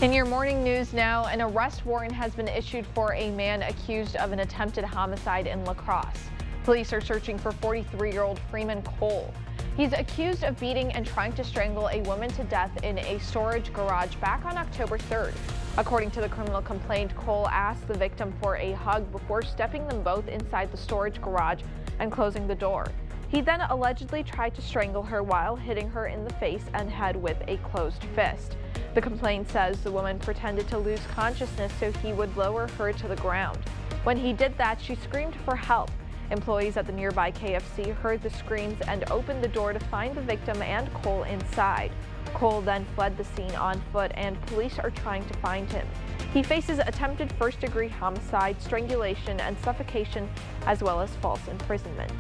In your morning news now, an arrest warrant has been issued for a man accused of an attempted homicide in La Crosse. Police are searching for 43-year-old Freeman Cole. He's accused of beating and trying to strangle a woman to death in a storage garage back on October 3rd. According to the criminal complaint, Cole asked the victim for a hug before stepping them both inside the storage garage and closing the door. He then allegedly tried to strangle her while hitting her in the face and head with a closed fist. The complaint says the woman pretended to lose consciousness so he would lower her to the ground. When he did that, she screamed for help. Employees at the nearby KFC heard the screams and opened the door to find the victim and Cole inside. Cole then fled the scene on foot, and police are trying to find him. He faces attempted first-degree homicide, strangulation, and suffocation, as well as false imprisonment.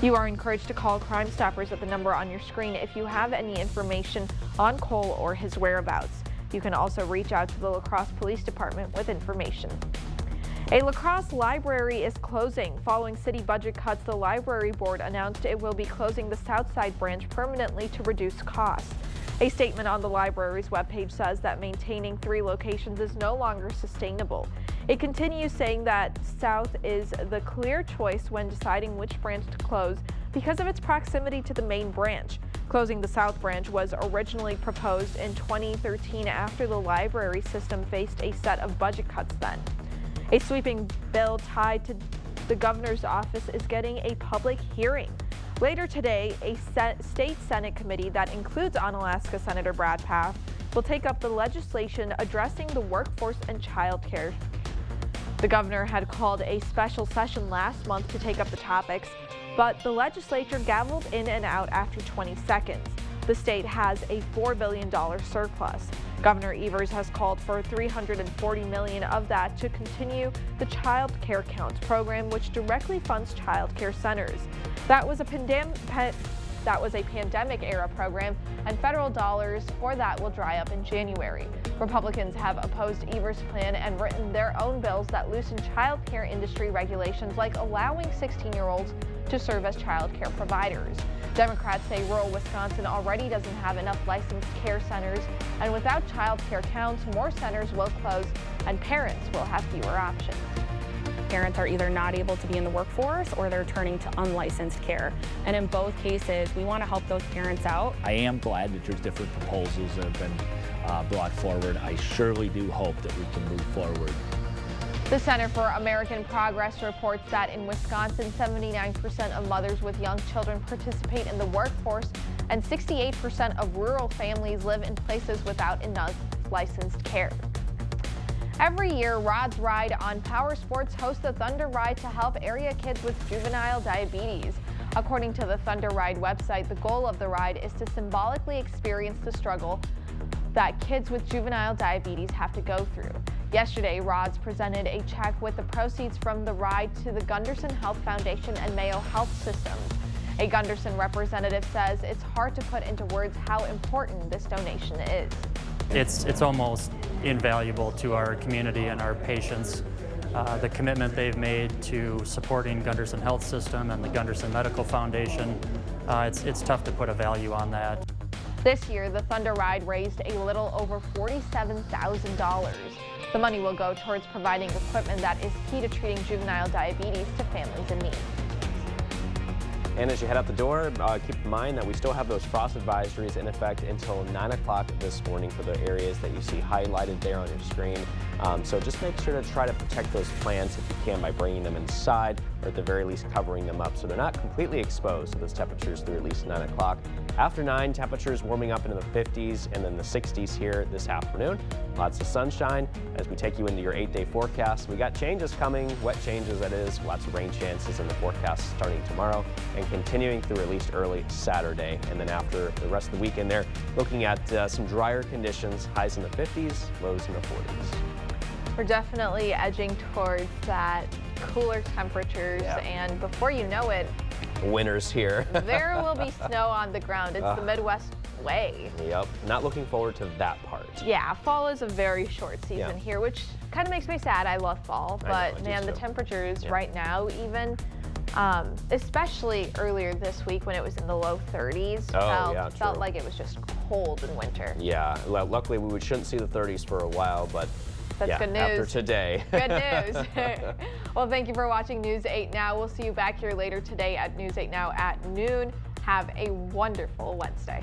You are encouraged to call Crime Stoppers at the number on your screen if you have any information on Cole or his whereabouts. You can also reach out to the La Crosse Police Department with information. A La Crosse library is closing. Following city budget cuts, the library board announced it will be closing the Southside branch permanently to reduce costs. A statement on the library's webpage says that maintaining 3 locations is no longer sustainable. It continues saying that South is the clear choice when deciding which branch to close because of its proximity to the main branch. Closing the South branch was originally proposed in 2013 after the library system faced a set of budget cuts then. A sweeping bill tied to the governor's office is getting a public hearing. Later today, a state Senate committee that includes Onalaska Senator Brad Pfaff will take up the legislation addressing the workforce and child care. The governor had called a special session last month to take up the topics, but the legislature gavelled in and out after 20 seconds. The state has a $4 billion surplus. Governor Evers has called for $340 million of that to continue the Child Care Counts program, which directly funds child care centers. That was a pandemic-era program, and federal dollars for that will dry up in January. Republicans have opposed Evers' plan and written their own bills that loosen child care industry regulations, like allowing 16-year-olds to serve as child care providers. Democrats say rural Wisconsin already doesn't have enough licensed care centers, and without child care counts, more centers will close and parents will have fewer options. Parents are either not able to be in the workforce or they're turning to unlicensed care. And in both cases, we want to help those parents out. I am glad that there's different proposals that have been brought forward. I surely do hope that we can move forward. The Center for American Progress reports that in Wisconsin, 79% of mothers with young children participate in the workforce, and 68% of rural families live in places without enough licensed care. Every year, Rod's Ride on Power Sports hosts the Thunder Ride to help area kids with juvenile diabetes. According to the Thunder Ride website, the goal of the ride is to symbolically experience the struggle that kids with juvenile diabetes have to go through. Yesterday, Rods presented a check with the proceeds from the ride to the Gunderson Health Foundation and Mayo Health Systems. A Gunderson representative says it's hard to put into words how important this donation is. It's almost invaluable to our community and our patients. The commitment they've made to supporting Gunderson Health System and the Gunderson Medical Foundation, it's tough to put a value on that. This year, the Thunder Ride raised a little over $47,000. The money will go towards providing equipment that is key to treating juvenile diabetes to families in need. And as you head out the door, keep in mind that we still have those frost advisories in effect until 9 o'clock this morning for the areas that you see highlighted there on your screen. So just make sure to try to protect those plants if you can by bringing them inside, or at the very least covering them up so they're not completely exposed to those temperatures through at least 9 o'clock. After 9, temperatures warming up into the 50s and then the 60s here this afternoon. Lots of sunshine as we take you into your 8-day forecast. We got changes coming, wet changes that is, lots of rain chances in the forecast starting tomorrow and continuing through at least early Saturday. And then after the rest of the weekend there, looking at some drier conditions, highs in the 50s, lows in the 40s. We're definitely edging towards that cooler temperatures, and before you know it, winter's here. There will be snow on the ground. It's the Midwest way. Yep, not looking forward to that part. Yeah, fall is a very short season here, which kind of makes me sad. I love fall, but man, the temperatures right now even, especially earlier this week when it was in the low 30s, felt like it was just cold in winter. Yeah, luckily we shouldn't see the 30s for a while, but That's yeah, good news. after today. Good news. Well, thank you for watching News 8 Now. We'll see you back here later today at News 8 Now at noon. Have a wonderful Wednesday.